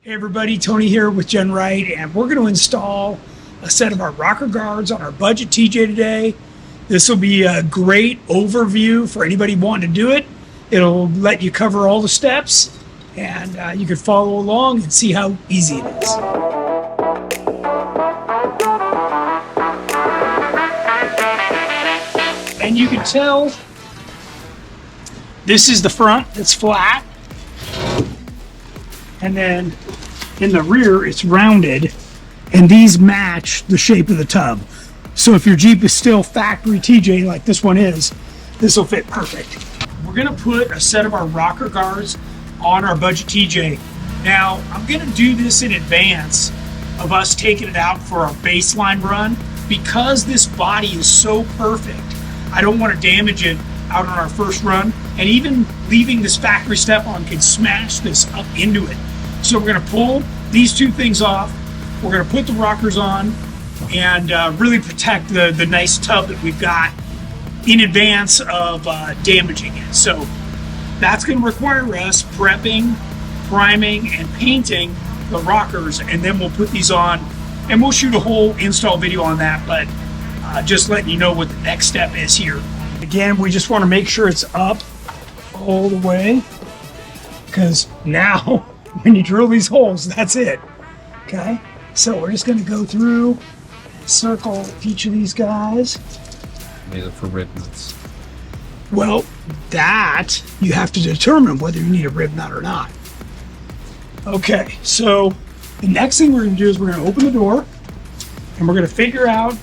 Hey everybody, Tony here with GenRight, and we're going to install a set of our rocker guards on our budget TJ today. This will be a great overview for anybody wanting to do it. It'll let you cover all the steps, and you can follow along and see how easy it is. And you can tell this is the front, it's flat, and then in the rear it's rounded, and these match the shape of the tub. So if your Jeep is still factory TJ like this one is, this will fit perfect. We're gonna put a set of our rocker guards on our budget TJ. Now I'm gonna do this in advance of us taking it out for our baseline run. Because this body is so perfect, I don't want to damage it out on our first run, and even leaving this factory step on can smash this up into it. So we're going to pull these two things off, we're going to put the rockers on, and really protect the nice tub that we've got in advance of damaging it. So that's going to require us prepping, priming, and painting the rockers, and then we'll put these on, and we'll shoot a whole install video on that, but just letting you know what the next step is here. Again, we just want to make sure it's up all the way, because now when you drill these holes, that's it. Okay, so we're just going to go through and circle each of these guys. Made it for rib nuts. Well, that you have to determine whether you need a rib nut or not. Okay, so the next thing we're going to do is we're going to open the door, and we're going to figure out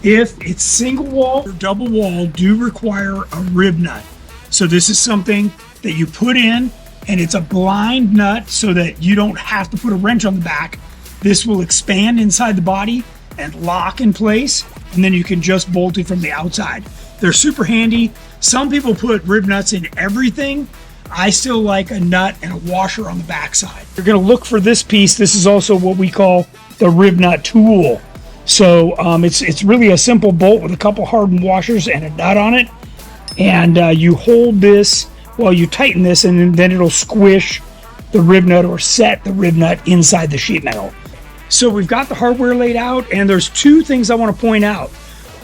if it's single wall or double wall do require a rib nut. So this is something that you put in, and it's a blind nut so that you don't have to put a wrench on the back. This will expand inside the body and lock in place, and then you can just bolt it from the outside. They're super handy. Some people put rib nuts in everything. I still like a nut and a washer on the backside. You're going to look for this piece. This is also what we call the rib nut tool. So it's really a simple bolt with a couple hardened washers and a nut on it. And you hold this while you tighten this, and then it'll squish the rib nut or set the rib nut inside the sheet metal. So we've got the hardware laid out, and there's two things I want to point out.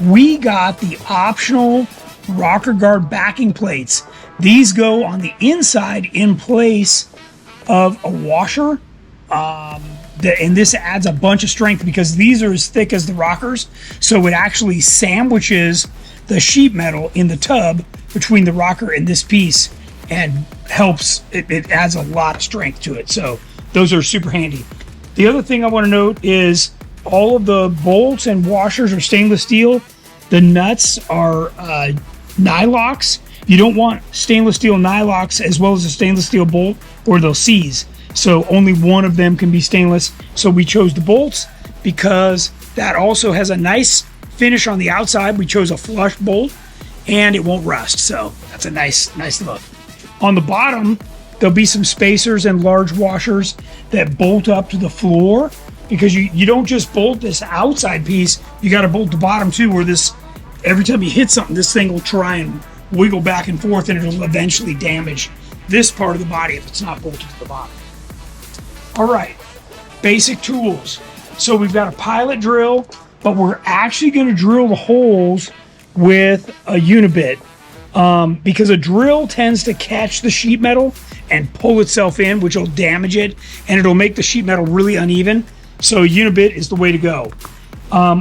We got the optional rocker guard backing plates. These go on the inside in place of a washer. And this adds a bunch of strength because these are as thick as the rockers. So it actually sandwiches the sheet metal in the tub between the rocker and this piece, and helps, it adds a lot of strength to it. So those are super handy. The other thing I want to note is all of the bolts and washers are stainless steel. The nuts are nylocks. You don't want stainless steel nylocks as well as a stainless steel bolt, or they'll seize. So only one of them can be stainless. So we chose the bolts because that also has a nice finish on the outside. We chose a flush bolt, and it won't rust. So that's a nice look. On the bottom, there'll be some spacers and large washers that bolt up to the floor, because you don't just bolt this outside piece, you got to bolt the bottom too, where this, every time you hit something, this thing will try and wiggle back and forth, and it'll eventually damage this part of the body if it's not bolted to the bottom. All right, basic tools. So we've got a pilot drill, but we're actually going to drill the holes with a unibit, because a drill tends to catch the sheet metal and pull itself in, which will damage it, and it'll make the sheet metal really uneven. So a unibit is the way to go.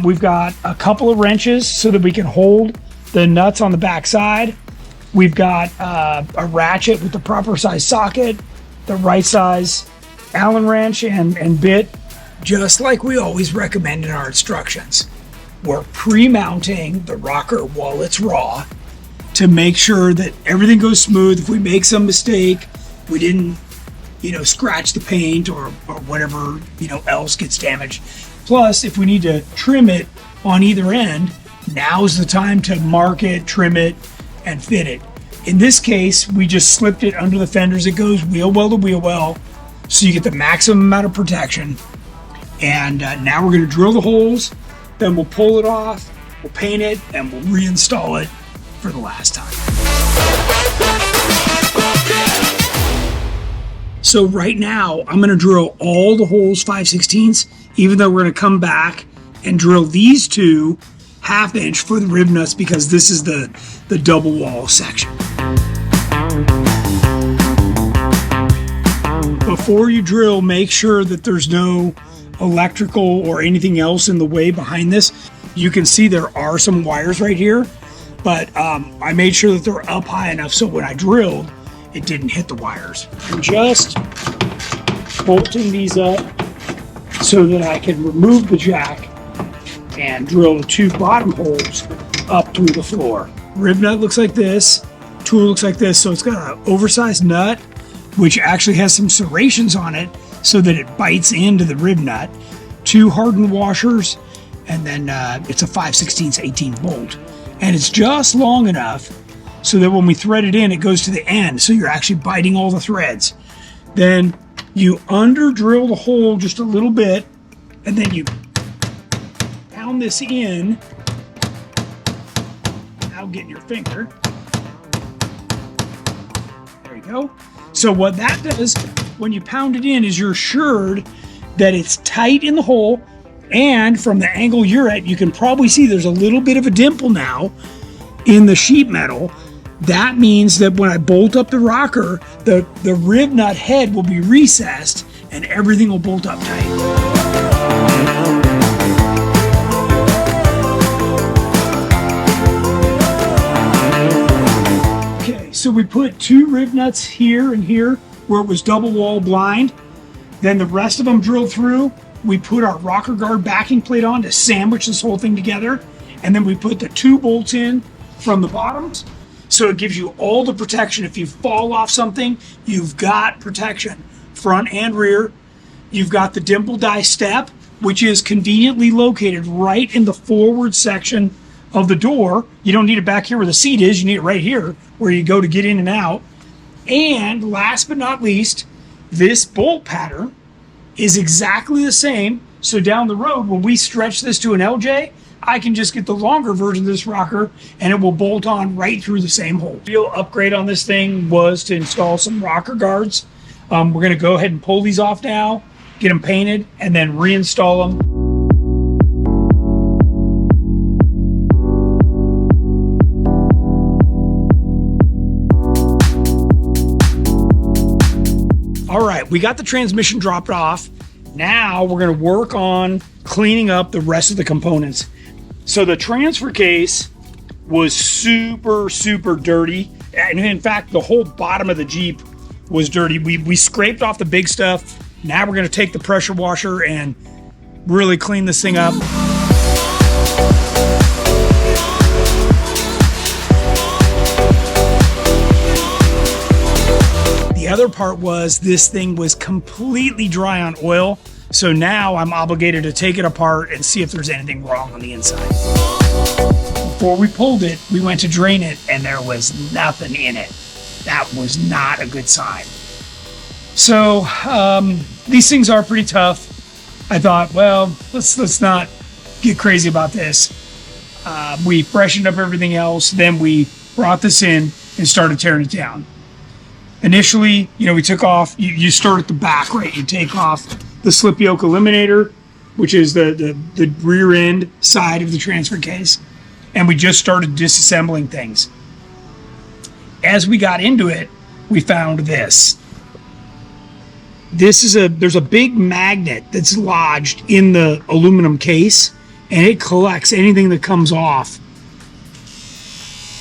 We've got a couple of wrenches so that we can hold the nuts on the back side. We've got a ratchet with the proper size socket, the right size Allen wrench and bit, just like we always recommend in our instructions. We're pre-mounting the rocker while it's raw to make sure that everything goes smooth. If we make some mistake, we didn't, scratch the paint or whatever, else gets damaged. Plus, if we need to trim it on either end, now's the time to mark it, trim it, and fit it. In this case, we just slipped it under the fenders. It goes wheel well to wheel well, so you get the maximum amount of protection. And now we're going to drill the holes, then we'll pull it off, we'll paint it, and we'll reinstall it for the last time. So right now, I'm going to drill all the holes 5/16, even though we're going to come back and drill these two 1/2 inch for the rib nuts because this is the double wall section. Before you drill, make sure that there's no electrical or anything else in the way behind this. You can see there are some wires right here, but I made sure that they're up high enough so when I drilled, it didn't hit the wires. I'm just bolting these up so that I can remove the jack and drill the two bottom holes up through the floor. Rib nut looks like this, tool looks like this, so it's got an oversized nut, which actually has some serrations on it so that it bites into the rib nut. 2 hardened washers, and then it's a 5/16 18 bolt. And it's just long enough so that when we thread it in, it goes to the end, so you're actually biting all the threads. Then you under drill the hole just a little bit, and then you pound this in without getting your finger. There you go. So what that does when you pound it in is you're assured that it's tight in the hole, and from the angle you're at, you can probably see there's a little bit of a dimple now in the sheet metal. That means that when I bolt up the rocker, the rib nut head will be recessed and everything will bolt up tight. Okay, so we put 2 rib nuts here and here where it was double wall blind. Then the rest of them drilled through. We put our rocker guard backing plate on to sandwich this whole thing together. And then we put the 2 bolts in from the bottoms. So it gives you all the protection. If you fall off something, you've got protection, front and rear. You've got the dimple die step, which is conveniently located right in the forward section of the door. You don't need it back here where the seat is. You need it right here where you go to get in and out. And last but not least, this bolt pattern is exactly the same. So down the road, when we stretch this to an LJ, I can just get the longer version of this rocker and it will bolt on right through the same hole. Real upgrade on this thing was to install some rocker guards. We're going to go ahead and pull these off now, get them painted, and then reinstall them. All right, we got the transmission dropped off. Now we're going to work on cleaning up the rest of the components. So the transfer case was super, super dirty. And in fact, the whole bottom of the Jeep was dirty. We scraped off the big stuff. Now we're going to take the pressure washer and really clean this thing up. The other part was this thing was completely dry on oil. So now I'm obligated to take it apart and see if there's anything wrong on the inside. Before we pulled it, we went to drain it and there was nothing in it. That was not a good sign. So these things are pretty tough. I thought, well, let's not get crazy about this. We freshened up everything else. Then we brought this in and started tearing it down. Initially, we took off, you start at the back, right? You take off the slip yoke eliminator, which is the rear end side of the transfer case. And we just started disassembling things. As we got into it, we found this. There's a big magnet that's lodged in the aluminum case, and it collects anything that comes off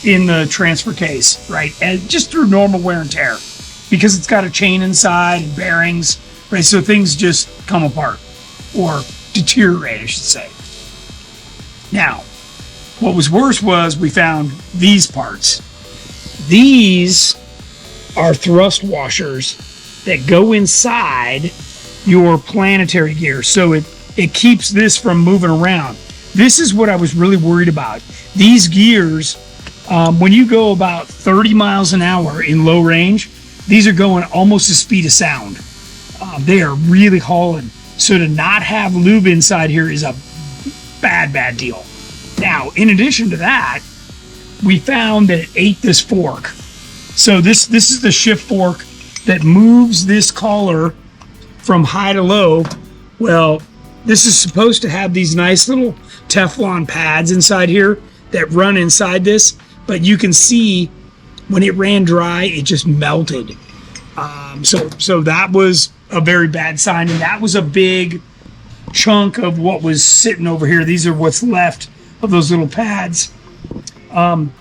in the transfer case, right? And just through normal wear and tear, because it's got a chain inside and bearings, right? So things just come apart or deteriorate, I should say. Now, what was worse was we found these parts. These are thrust washers that go inside your planetary gear. So it keeps this from moving around. This is what I was really worried about. These gears, when you go about 30 miles an hour in low range, these are going almost the speed of sound. They are really hauling. So to not have lube inside here is a bad deal. Now, in addition to that, we found that it ate this fork. So this is the shift fork that moves this collar from high to low. Well, this is supposed to have these nice little Teflon pads inside here that run inside this, but you can see when it ran dry, it just melted. So that was a very bad sign, and that was a big chunk of what was sitting over here. These are what's left of those little pads. On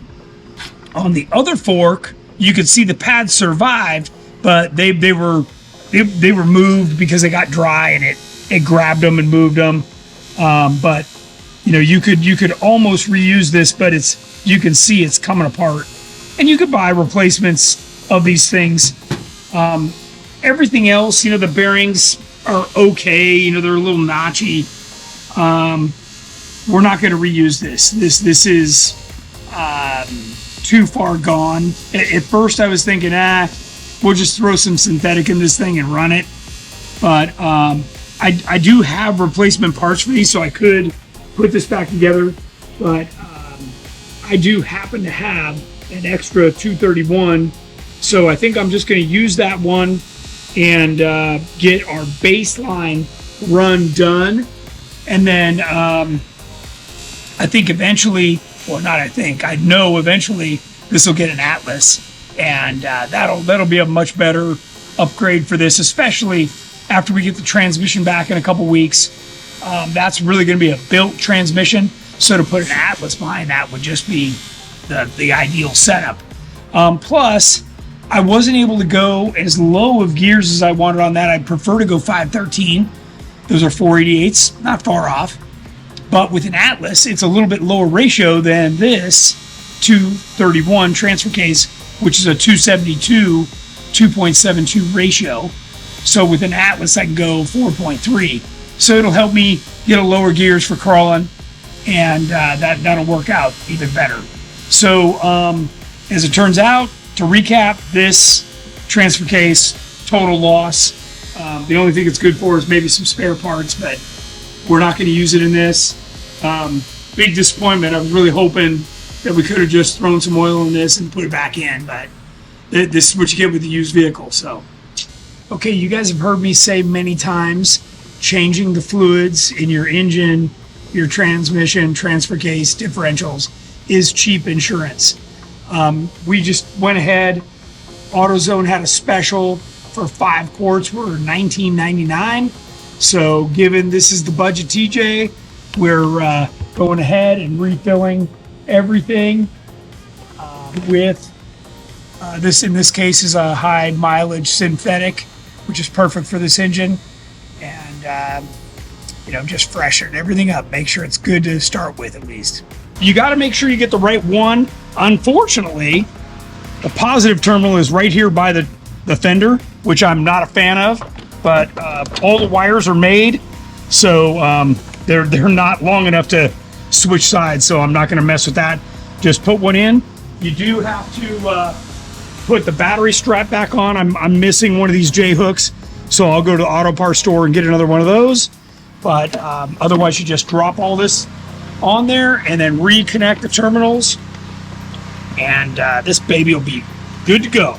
the other fork, you could see the pads survived, but they were moved because they got dry and it grabbed them and moved them. But you could almost reuse this, but you can see it's coming apart, and you could buy replacements of these things. Everything else, the bearings are okay. They're a little notchy. We're not going to reuse this. This is too far gone. At first, I was thinking, we'll just throw some synthetic in this thing and run it. But I do have replacement parts for these, so I could put this back together. But I do happen to have an extra 231, so I think I'm just going to use that one and get our baseline run done. And then I think eventually, I know eventually this will get an Atlas, and that'll be a much better upgrade for this, especially after we get the transmission back in a couple weeks. That's really going to be a built transmission, so to put an Atlas behind that would just be the ideal setup. Plus, I wasn't able to go as low of gears as I wanted on that. I'd prefer to go 513. Those are 488s, not far off. But with an Atlas, it's a little bit lower ratio than this 231 transfer case, which is a 272, 2.72 ratio. So with an Atlas, I can go 4.3. So it'll help me get a lower gears for crawling, and that'll work out even better. So as it turns out, to recap, this transfer case, total loss. The only thing it's good for is maybe some spare parts, but we're not going to use it in this. Big disappointment. I was really hoping that we could have just thrown some oil in this and put it back in, but this is what you get with the used vehicle. So, okay, you guys have heard me say many times, changing the fluids in your engine, your transmission, transfer case, differentials is cheap insurance. We just went ahead. AutoZone had a special for 5 quarts for $19.99. So given this is the budget TJ, we're going ahead and refilling everything with this. In this case is a high mileage synthetic, which is perfect for this engine, and just freshen everything up. Make sure it's good to start with at least. You got to make sure you get the right one. Unfortunately, the positive terminal is right here by the fender, which I'm not a fan of, but all the wires are made, so they're not long enough to switch sides, so I'm not going to mess with that. Just put one in. You do have to put the battery strap back on. I'm missing one of these J hooks, so I'll go to the auto parts store and get another one of those. But otherwise, you just drop all this on there and then reconnect the terminals, and this baby will be good to go.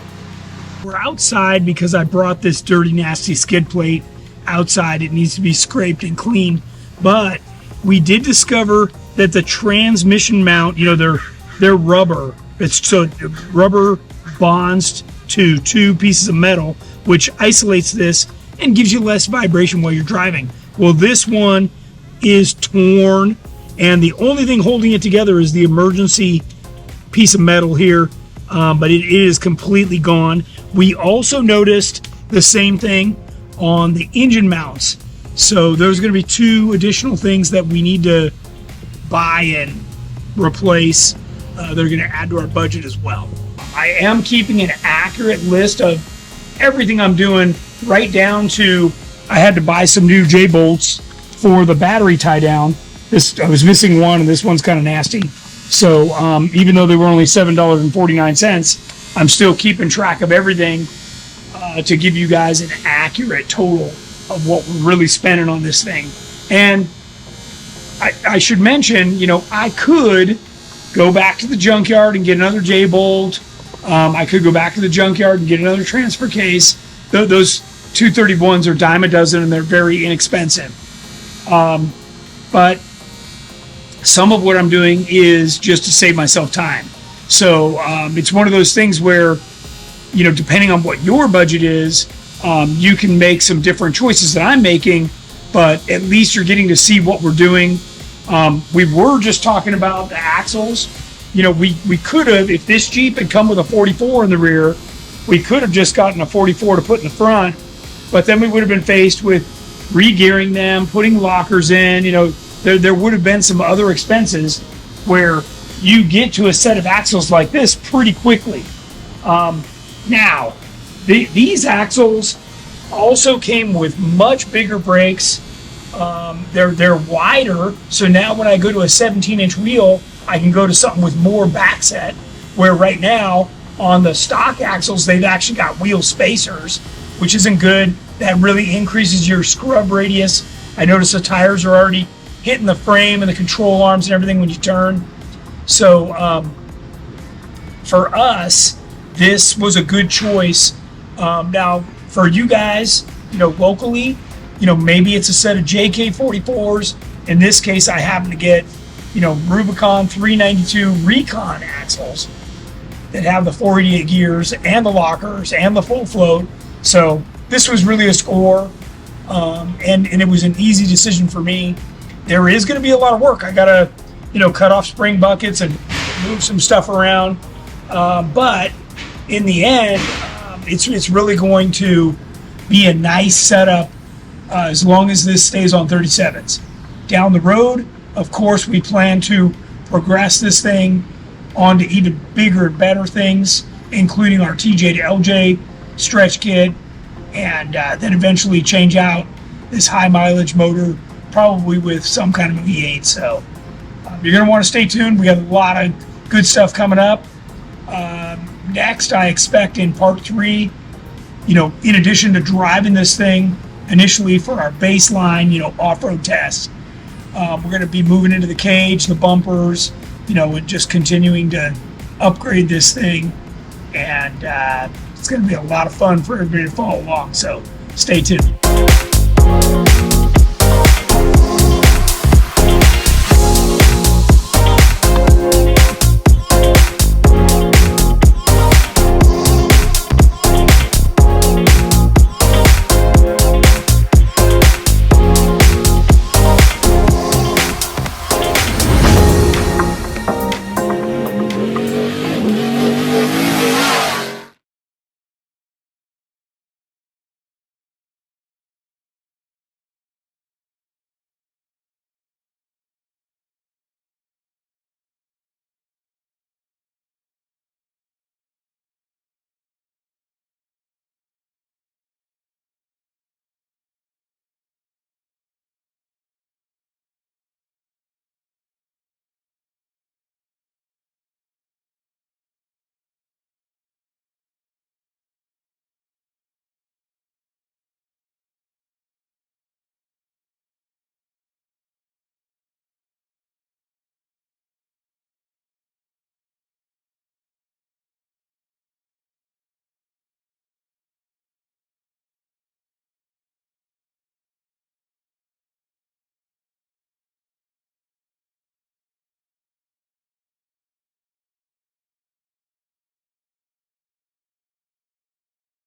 We're outside because I brought this dirty, nasty skid plate outside. It needs to be scraped and cleaned, but we did discover that the transmission mount, they're rubber. So rubber bonds to 2 pieces of metal, which isolates this and gives you less vibration while you're driving. Well, this one is torn, and the only thing holding it together is the emergency piece of metal here, but it is completely gone. We also noticed the same thing on the engine mounts. So there's going to be 2 additional things that we need to buy and replace. They're going to add to our budget as well. I am keeping an accurate list of everything I'm doing, right down to I had to buy some new J-bolts for the battery tie down. I was missing one, and this one's kind of nasty. So even though they were only $7.49, I'm still keeping track of everything to give you guys an accurate total of what we're really spending on this thing. And I should mention, I could go back to the junkyard and get another J-bolt, I could go back to the junkyard and get another transfer case. Those 231s are dime a dozen and they're very inexpensive. But some of what I'm doing is just to save myself time. So it's one of those things where, you know, depending on what your budget is, you can make some different choices that I'm making, but at least you're getting to see what we're doing. We were just talking about the axles. You know, we could have, if this Jeep had come with a 44 in the rear, we could have just gotten a 44 to put in the front, but then we would have been faced with re-gearing them, putting lockers in. You know, there would have been some other expenses where you get to a set of axles like this pretty quickly. Now, these axles also came with much bigger brakes. They're wider, so now when I go to a 17-inch wheel, I can go to something with more back set, where right now on the stock axles, they've actually got wheel spacers, which isn't good. That really increases your scrub radius. I notice the tires are already hitting the frame and the control arms and everything when you turn. So for us, this was a good choice. Now, for you guys, you know, locally, you know, maybe it's a set of JK44s. In this case, I happen to get, you know, Rubicon 392 Recon axles that have the 488 gears and the lockers and the full float. So this was really a score, and it was an easy decision for me. There is going to be a lot of work. I got to, you know, cut off spring buckets and move some stuff around. But in the end, it's really going to be a nice setup as long as this stays on 37s. Down the road, of course, we plan to progress this thing onto even bigger and better things, including our TJ to LJ stretch kit, and then eventually change out this high mileage motor, probably with some kind of a V8. So you're going to want to stay tuned. We have a lot of good stuff coming up. Next, I expect in part 3, you know, in addition to driving this thing initially for our baseline, you know, off-road tests, we're going to be moving into the cage, the bumpers, you know, and just continuing to upgrade this thing. And it's going to be a lot of fun for everybody to follow along. So stay tuned.